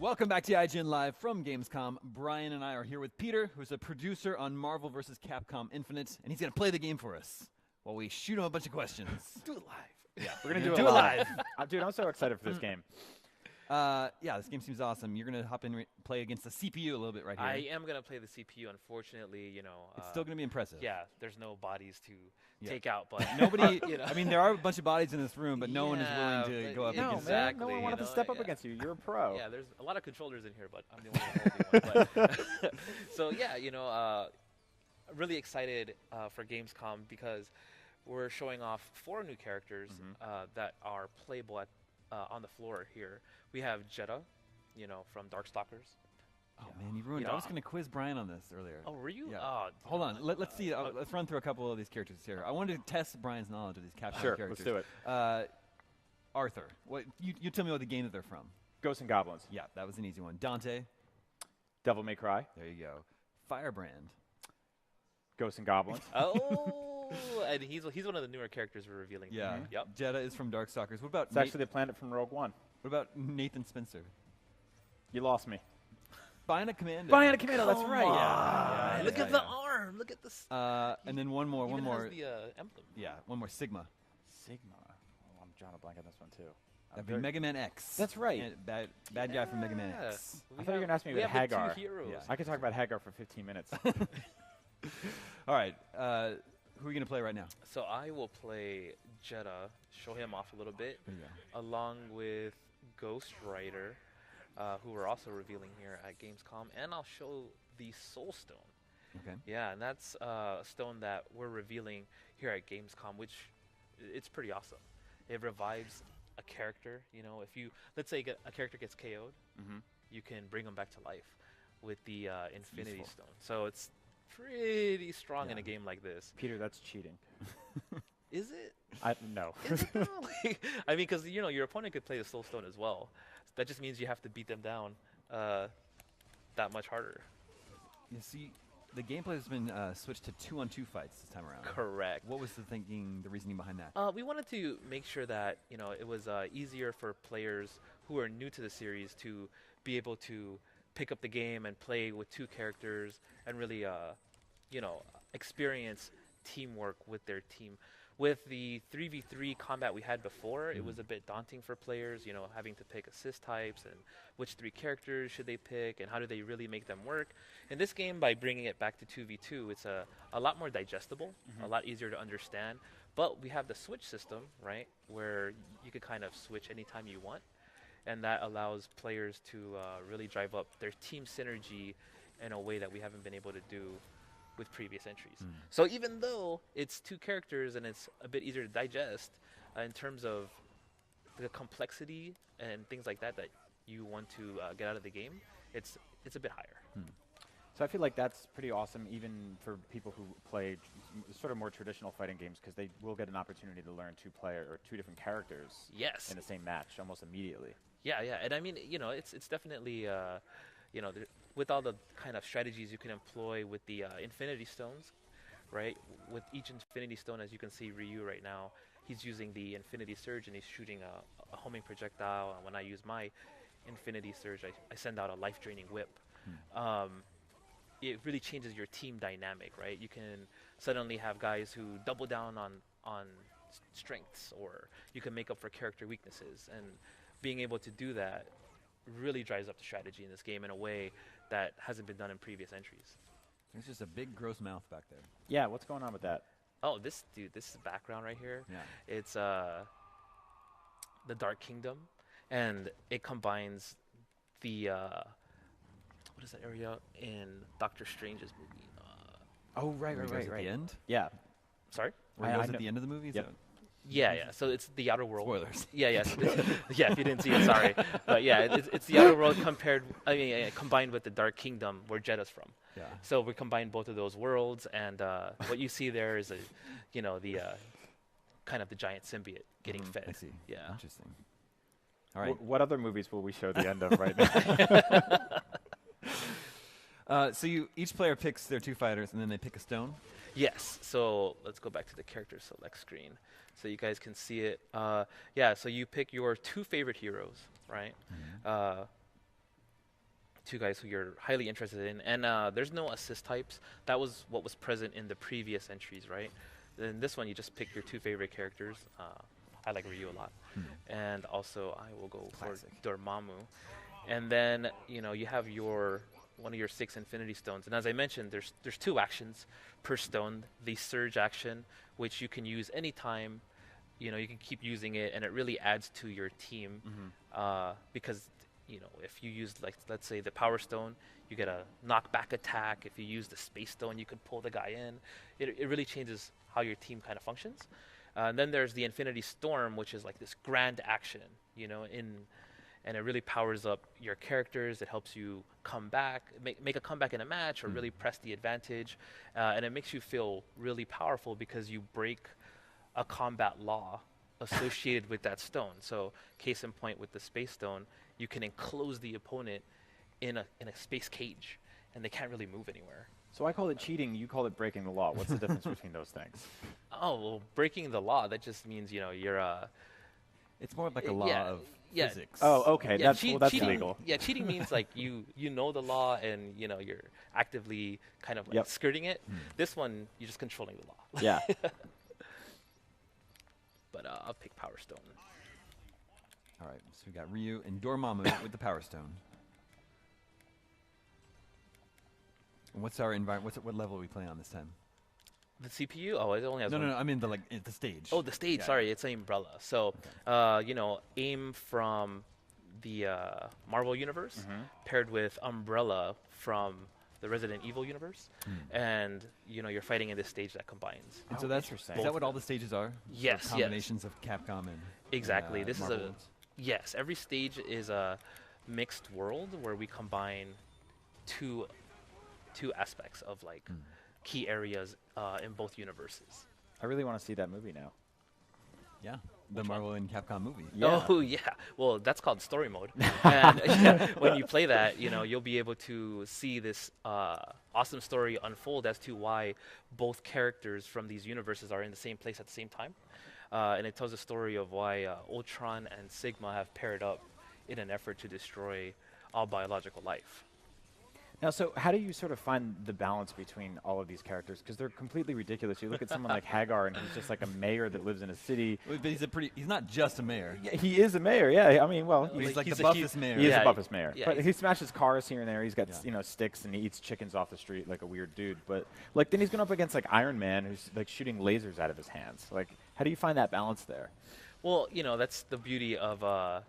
Welcome back to IGN Live from Gamescom. Brian and I are here with Peter, who's a producer on Marvel vs. Capcom Infinite, and he's going to play the game for us while we shoot him a bunch of questions. Do it live. Yeah, we're going to do it live. Dude, I'm so excited for this game. Yeah, this game seems awesome. You're going to hop in and play against the CPU a little bit right here. I am going to play the CPU. Unfortunately, you know. It's still going to be impressive. Yeah, there's no bodies to take out, but nobody. you know. I mean, there are a bunch of bodies in this room, but no one is willing to go up No, against man, that. no one wanted to step up against you. You're a pro. Yeah, there's a lot of controllers in here, but I'm the only one holding one. So yeah, you know, really excited for Gamescom because we're showing off 4 new characters that are playable at, on the floor here. We have Jetta, you know, from Darkstalkers. Oh man, you ruined it. I was going to quiz Brian on this earlier. Oh, were you? Yeah. Hold on. Let's see. Let's run through a couple of these characters here. I wanted to test Brian's knowledge of these Capcom characters. Let's do it. Arthur. What? You tell me what the game that they're from. Ghosts and Goblins. Yeah, that was an easy one. Dante. Devil May Cry. There you go. Firebrand. Ghosts and Goblins. Oh, and he's one of the newer characters we're revealing. Yeah. Yep. Jetta is from Darkstalkers. What about? It's actually the planet from Rogue One. What about Nathan Spencer? You lost me. Bionic Commando. Bionic Commando, that's right. Yeah. Look at the arm. Look at this. And then one more. Even has the emblem. Yeah, one more. Sigma. Sigma. Oh, I'm drawing a blank on this one too. That'd be Mega Man X. That's right. Bad guy from Mega Man X. I thought you were going to ask me about Hagar. The 2 heroes. Yeah. I could talk about Hagar for 15 minutes. All right. Who are you going to play right now? So I will play Jetta, show him off a little bit, along with Ghost Rider, who we're also revealing here at Gamescom, and I'll show the Soul Stone. Okay. Yeah, and that's a stone that we're revealing here at Gamescom, which it's pretty awesome. It revives a character. You know, if you, let's say a character gets KO'd, you can bring them back to life with the Infinity Stone. So it's pretty strong in a game like this. Peter, that's cheating. Is it? No. Is it though? I mean, because you know your opponent could play the Soul Stone as well. That just means you have to beat them down that much harder. You see, the gameplay has been switched to 2-on-2 fights this time around. Correct. What was the reasoning behind that? We wanted to make sure that it was easier for players who are new to the series to be able to pick up the game and play with 2 characters and really, experience teamwork with their team. With the 3v3 combat we had before, it was a bit daunting for players, having to pick assist types and which 3 characters should they pick and how do they really make them work. In this game, by bringing it back to 2v2, it's a lot more digestible, a lot easier to understand. But we have the switch system, right, where you could kind of switch anytime you want. And that allows players to really drive up their team synergy in a way that we haven't been able to do with previous entries. So even though it's 2 characters and it's a bit easier to digest in terms of the complexity and things like that you want to get out of the game, it's a bit higher. So I feel like that's pretty awesome even for people who play sort of more traditional fighting games because they will get an opportunity to learn 2 different characters in the same match almost immediately. Yeah, and I mean, it's definitely, with all the kind of strategies you can employ with the Infinity Stones, right? With each Infinity Stone, as you can see Ryu right now, he's using the Infinity Surge and he's shooting a homing projectile. And when I use my Infinity Surge, I send out a life-draining whip. It really changes your team dynamic, right? You can suddenly have guys who double down on strengths, or you can make up for character weaknesses. And being able to do that really drives up the strategy in this game in a way that hasn't been done in previous entries. There's just a big gross mouth back there. Yeah, what's going on with that? Oh, this is background right here. Yeah. It's the Dark Kingdom, and it combines the what is that area in Doctor Strange's movie? Right. At the end? Yeah. Sorry? Where it goes at the end of the movie? Yep. Yeah. So it's the Outer World. Spoilers. Yeah. Yeah, if you didn't see it, sorry. But yeah, it's the Outer World combined with the Dark Kingdom where Jetta's from. Yeah. So we combined both of those worlds, and what you see there is the kind of the giant symbiote getting fed. I see. Yeah. Interesting. All right. What other movies will we show the end of right now? So each player picks their 2 fighters, and then they pick a stone? Yes. So let's go back to the character select screen so you guys can see it. So you pick your 2 favorite heroes, right? two guys who you're highly interested in. And there's no assist types. That was what was present in the previous entries, right? In this one, you just pick your two favorite characters. I like Ryu a lot. And also, I will go Classic. for Dormammu. And then, you know, you have one of your 6 Infinity Stones. And as I mentioned, there's 2 actions per stone. The Surge action, which you can use anytime. You know, you can keep using it, and it really adds to your team. Because, you know, if you use, like, let's say the Power Stone, you get a knockback attack. If you use the Space Stone, you can pull the guy in. It really changes how your team kind of functions. And then there's the Infinity Storm, which is like this grand action, you know, and it really powers up your characters. It helps you come back, make a comeback in a match, or really press the advantage. And it makes you feel really powerful because you break a combat law associated with that stone. So case in point with the Space Stone, you can enclose the opponent in a space cage, and they can't really move anywhere. So I call it cheating, you call it breaking the law. What's the difference between those things? Oh, well, breaking the law, that just means, you know, you're It's more like a law of physics. Oh, okay. Yeah, that's cheating, legal. Yeah, cheating means like you know the law, and you know you're actively kind of like skirting it. This one, you're just controlling the law. Yeah. But I'll pick Power Stone. All right, so we got Ryu and Dormammu with the Power Stone. And what's our environment? What level are we playing on this time? The CPU? Oh, it only has one. No. I mean the the stage. Oh, the stage. Yeah. Sorry, it's an umbrella. So, you know, AIM from the Marvel universe paired with Umbrella from the Resident Evil universe, and you know you're fighting in this stage that combines. And so that's interesting. Is that what all the stages are? Yes, Sort of combinations of Capcom and Exactly. This Marvel is ones? yes. Every stage is a mixed world where we combine two aspects of like key areas in both universes. I really want to see that movie now. Yeah, the Marvel and Capcom movie. Yeah. Oh yeah. Well, that's called story mode. And when you play that, you know, you'll be able to see this awesome story unfold as to why both characters from these universes are in the same place at the same time. And it tells the story of why Ultron and Sigma have paired up in an effort to destroy all biological life. Now, so how do you sort of find the balance between all of these characters? Because they're completely ridiculous. You look at someone like Hagar, and he's just like a mayor that lives in a city. But he's not just a mayor. Yeah, he is a mayor, yeah. I mean, well, He's like the a buffest mayor. he is Yeah, the buffest mayor. yeah, But he's- he smashes cars here and there. He's got, Yeah. you know, sticks, and he eats chickens off the street like a weird dude. But, like, then he's going up against, like, Iron Man, who's, like, shooting lasers out of his hands. Like, how do you find that balance there? Well, you know, that's the beauty of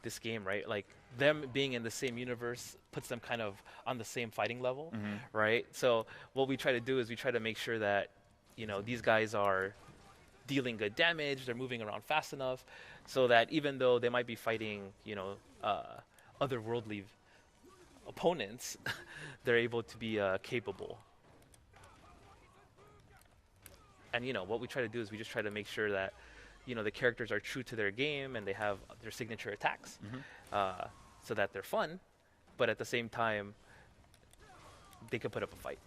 this game, right? Like, them being in the same universe puts them kind of on the same fighting level, right? So what we try to do is we try to make sure that, you know, these guys are dealing good damage, they're moving around fast enough, so that even though they might be fighting, you know, otherworldly opponents, they're able to be capable. And, you know, what we try to do is we just try to make sure that, you know, the characters are true to their game and they have their signature attacks so that they're fun, but at the same time, they can put up a fight.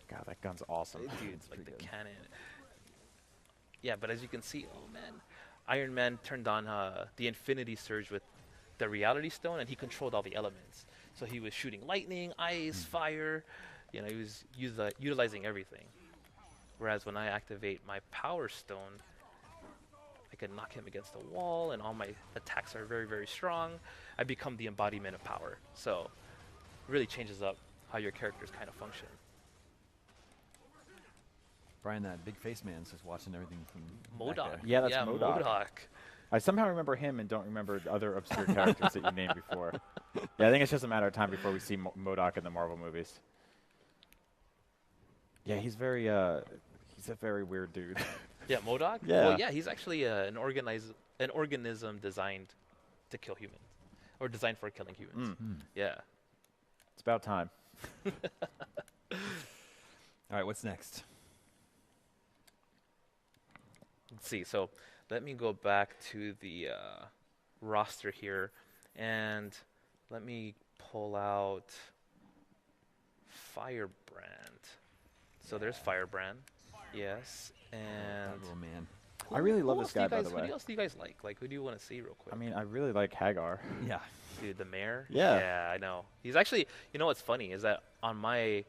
God, that gun's awesome. Dude, It's like pretty the good. cannon. Yeah, but as you can see, oh man, Iron Man turned on the Infinity Surge with the Reality Stone, and he controlled all the elements. So he was shooting lightning, ice, fire. You know, he was utilizing everything. Whereas when I activate my Power Stone, I can knock him against the wall, and all my attacks are very, very strong. I become the embodiment of power. So it really changes up how your characters kind of function. Brian, that big face man's just watching everything from back MODOK. there. Yeah, that's MODOK. MODOK. I somehow remember him and don't remember the other obscure characters that you named before. Yeah, I think it's just a matter of time before we see MODOK in the Marvel movies. Yeah, he's a very weird dude. Yeah, MODOK? Yeah. Well, yeah, he's actually an organism designed to kill humans, or designed for killing humans. Yeah. It's about time. All right, what's next? Let's see. So let me go back to the roster here, and let me pull out Firebrand. So there's Firebrand. Yes. And Oh man. I really love this guy, by the way. Who else do you guys like? Like, who do you want to see real quick? I mean, I really like Hagar. Yeah. Dude, the mayor? Yeah. Yeah, I know. He's actually, you know what's funny is that on my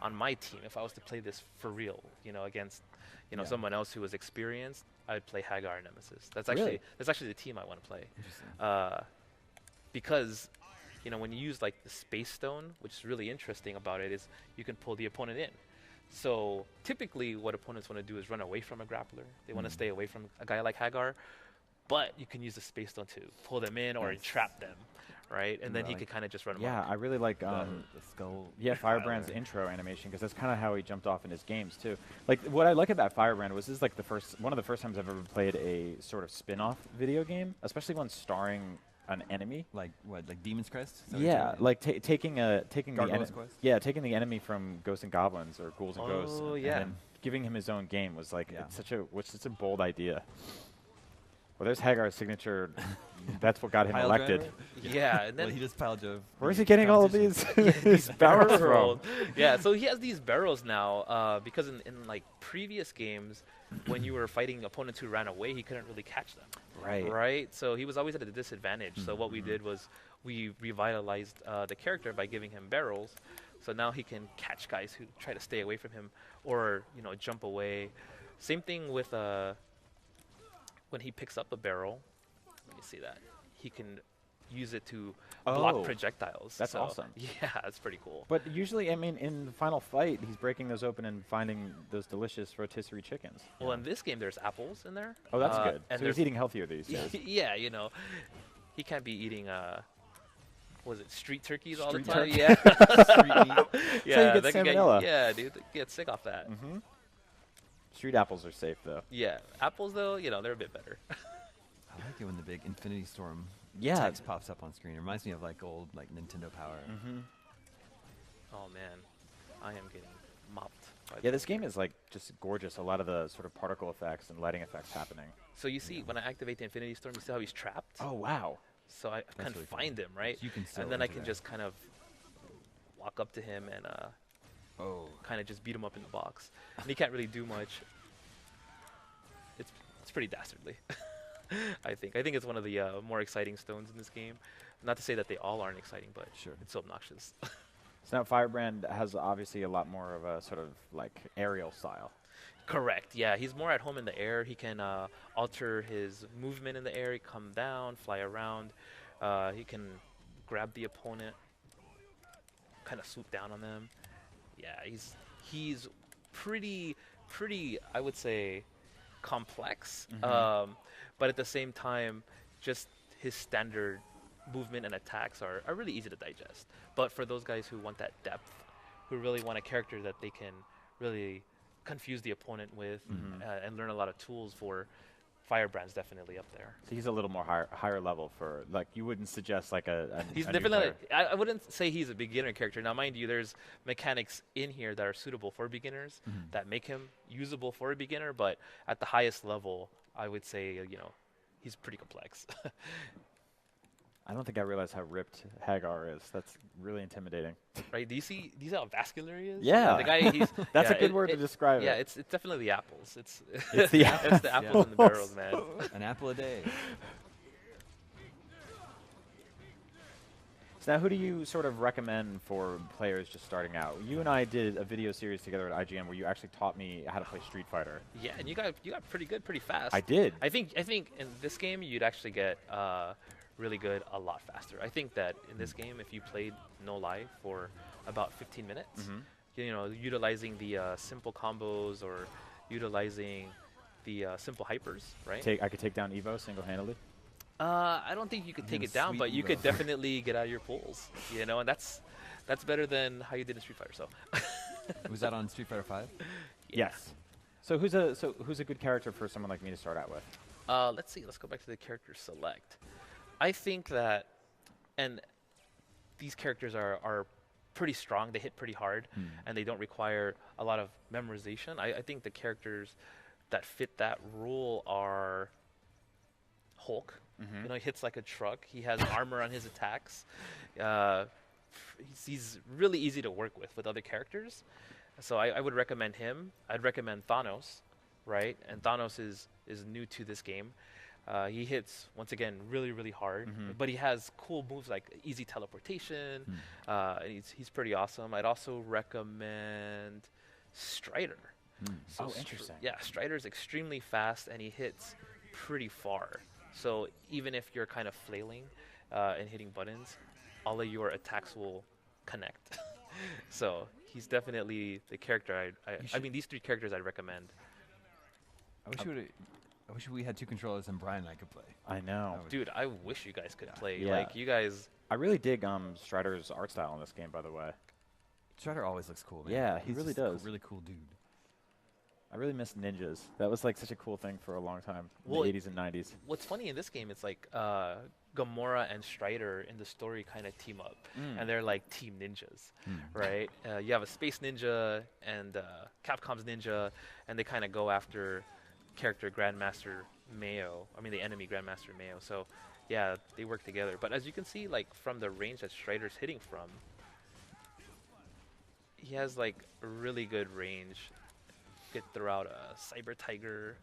team, if I was to play this for real, you know, against, you know, someone else who was experienced, I'd play Hagar and Nemesis. That's actually the team I want to play. Because, you know, when you use like the Space Stone, which is really interesting about it is you can pull the opponent in. So typically what opponents want to do is run away from a grappler. They want to stay away from a guy like Hagar, but you can use the Space Stone to pull them in or entrap them, right? And then he could kind of just run away. Yeah, I really like the skull. Yeah, Firebrand's intro animation, because that's kind of how he jumped off in his games too. Like, what I like about Firebrand was this is like one of the first times I've ever played a sort of spin-off video game, especially one starring an enemy. Like what? Like Demon's Crest? Yeah, like taking the Quest? Yeah, taking the enemy from Ghosts and Goblins or Ghouls and Ghosts, and then giving him his own game was like it's such a bold idea. Well, there's Hagar's signature. That's what got him elected. Yeah, and then he just pile drove. Where is he getting all of these these barrels from? Yeah, so he has these barrels now because in like previous games, when you were fighting opponents who ran away, he couldn't really catch them. Right. So he was always at a disadvantage. So what we did was we revitalized the character by giving him barrels. So now he can catch guys who try to stay away from him or, you know, jump away. Same thing with when he picks up a barrel. Let me see that. He can use it to block projectiles. That's awesome. Yeah, that's pretty cool. But usually, I mean, in the final fight, he's breaking those open and finding those delicious rotisserie chickens. Well, in this game, there's apples in there. Oh, that's good. And so he's eating healthier these days. Yeah, you know, he can't be eating, was it street turkeys all the time? Turkey. Yeah. Street meat. Yeah, so you get salmonella. Yeah, dude, they get sick off that. Street apples are safe, though. Yeah, apples, though, you know, they're a bit better. I like it when the big Infinity Storm text pops up on screen. It reminds me of like old like Nintendo Power. Oh man, I am getting mopped. Yeah, this game is like just gorgeous. A lot of the sort of particle effects and lighting effects happening. So you see, when I activate the Infinity Storm, you see how he's trapped? Oh wow! So I can really find him, right? So you can and then I can just kind of walk up to him and kind of just beat him up in the box. And he can't really do much. It's pretty dastardly. I think it's one of the more exciting stones in this game. Not to say that they all aren't exciting, but it's so obnoxious. So now Firebrand has obviously a lot more of a sort of like aerial style. Correct. Yeah, he's more at home in the air. He can alter his movement in the air. He come down, fly around. He can grab the opponent, kind of swoop down on them. Yeah, he's pretty. I would say complex. But at the same time, just his standard movement and attacks are really easy to digest. But for those guys who want that depth, who really want a character that they can really confuse the opponent with and learn a lot of tools for, Firebrand's definitely up there. So he's a little more higher level for, like, you wouldn't suggest like he's definitely, I wouldn't say he's a beginner character. Now, mind you, there's mechanics in here that are suitable for beginners that make him usable for a beginner, but at the highest level, I would say, you know, he's pretty complex. I don't think I realized how ripped Hagar is. That's really intimidating. Right? Do you see how vascular he is? Yeah. The guy, that's a good word to describe it. Yeah, it's definitely the apples. It's the apples. It's the apples in the barrels, man. An apple a day. So now, who do you sort of recommend for players just starting out? You and I did a video series together at IGN where you actually taught me how to play Street Fighter. Yeah, and you got pretty good pretty fast. I did. I think in this game you'd actually get really good a lot faster. I think that in this game, if you played no lie for about 15 minutes, you know, utilizing the simple combos or utilizing the simple hypers, right? I could take down Evo single-handedly. I don't think you could take it down, but you could definitely get out of your pools, you know, and that's better than how you did in Street Fighter. So, was that on Street Fighter 5? Yes. So who's a good character for someone like me to start out with? Let's see. Let's go back to the character select. I think that, and these characters are pretty strong. They hit pretty hard, and they don't require a lot of memorization. I think the characters that fit that rule are Hulk. You know, he hits like a truck. He has armor on his attacks. He's really easy to work with other characters. So I would recommend him. I'd recommend Thanos. right? And Thanos is new to this game. He hits, once again, really, really hard, but he has cool moves like easy teleportation. He's pretty awesome. I'd also recommend Strider. So Interesting. Yeah, Strider's extremely fast, and he hits pretty far. So even if you're kind of flailing and hitting buttons, all of your attacks will connect. So he's definitely the character I mean, these 3 characters I'd recommend. I wish we had 2 controllers and Brian and I could play. I know. Dude, I wish you guys could play. Yeah. Like, you guys... I really dig Strider's art style in this game, by the way. Strider always looks cool, man. Yeah, he He's really just a does. really cool dude. I really miss ninjas. That was like such a cool thing for a long time in Well, the 80s and 90s. What's funny in this game, it's like Gamora and Strider in the story kind of team up, and they're like team ninjas, right? You have a space ninja and Capcom's ninja, and they kind of go after character Grandmaster Mayo. I mean, the enemy Grandmaster Mayo. So, yeah, they work together. But as you can see, like from the range that Strider's hitting from, he has like a really good range. Could throw out a Cyber Tiger.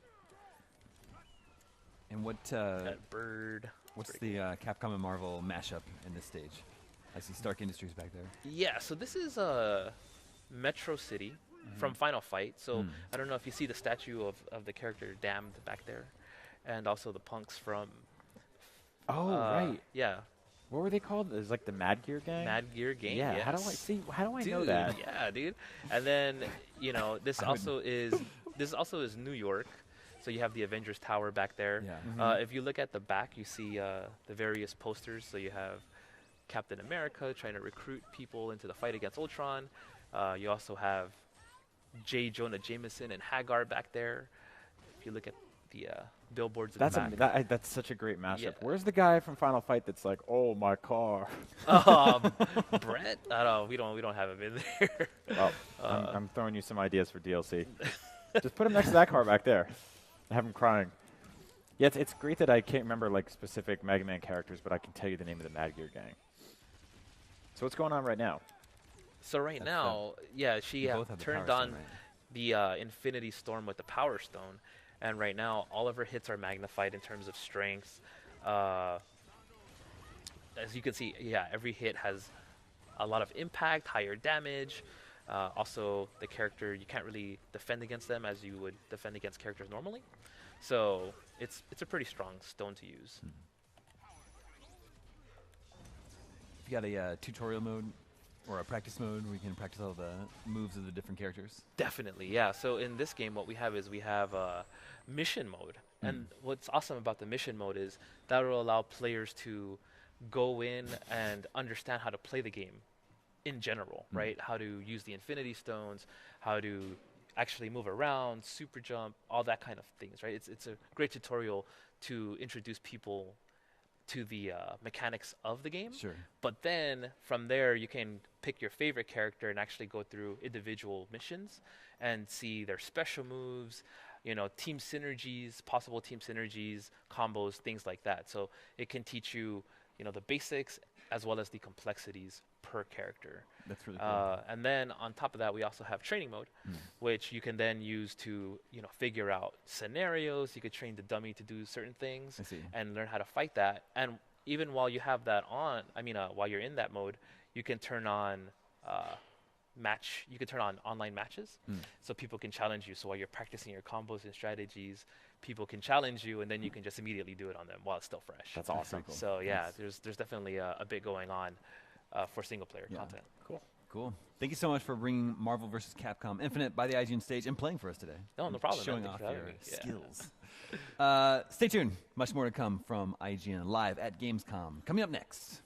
And what? That bird. What's the Capcom and Marvel mashup in this stage? I see Stark Industries back there. Yeah, so this is Metro City from Final Fight. So I don't know if you see the statue of the character Damned back there, and also the punks from. Oh, right. Yeah. What were they called? It was like the Mad Gear gang? Mad Gear Gang. Yeah, yes. how do I know Dude, that? Yeah, dude. And then, you know, this also is New York. So you have the Avengers Tower back there. Yeah. If you look at the back, you see the various posters. So you have Captain America trying to recruit people into the fight against Ultron. You also have J. Jonah Jameson and Hagar back there. If you look at the billboards in the back. That's such a great mashup. Yeah. Where's the guy from Final Fight that's like, oh, my car? Brett? I don't know. We don't have him in there. Well, I'm throwing you some ideas for DLC. Just put him next to that car back there. Have him crying. Yeah, it's great that I can't remember like specific Mega Man characters, but I can tell you the name of the Mad Gear gang. So what's going on right now? So right now, yeah, she turned on the Infinity Storm with the Power Stone. And right now, all of her hits are magnified in terms of strength. As you can see, yeah, every hit has a lot of impact, higher damage. Also, the character, you can't really defend against them as you would defend against characters normally. So it's a pretty strong stone to use. You got a tutorial mode or a practice mode where you can practice all the moves of the different characters? Definitely, yeah. So in this game, what we have is we have mission mode. And what's awesome about the mission mode is that will allow players to go in and understand how to play the game in general, right? How to use the Infinity Stones, how to actually move around, super jump, all that kind of things, right? It's a great tutorial to introduce people to the mechanics of the game. Sure. But then from there, you can pick your favorite character and actually go through individual missions and see their special moves, you know, team synergies, possible team synergies, combos, things like that. So it can teach you, you know, the basics as well as the complexities per character. That's really cool. And then on top of that, we also have training mode, which you can then use to, you know, figure out scenarios. You could train the dummy to do certain things and learn how to fight that. And even while you have that on, while you're in that mode, you can turn on online matches, so people can challenge you. So while you're practicing your combos and strategies, people can challenge you, and then you can just immediately do it on them while it's still fresh. That's awesome. Cool. So yeah, there's definitely a bit going on for single player content. Cool. Thank you so much for bringing Marvel vs. Capcom Infinite by the IGN stage and playing for us today. No problem. Showing man. off Thanks for your having me. skills. Stay tuned. Much more to come from IGN live at Gamescom. Coming up next.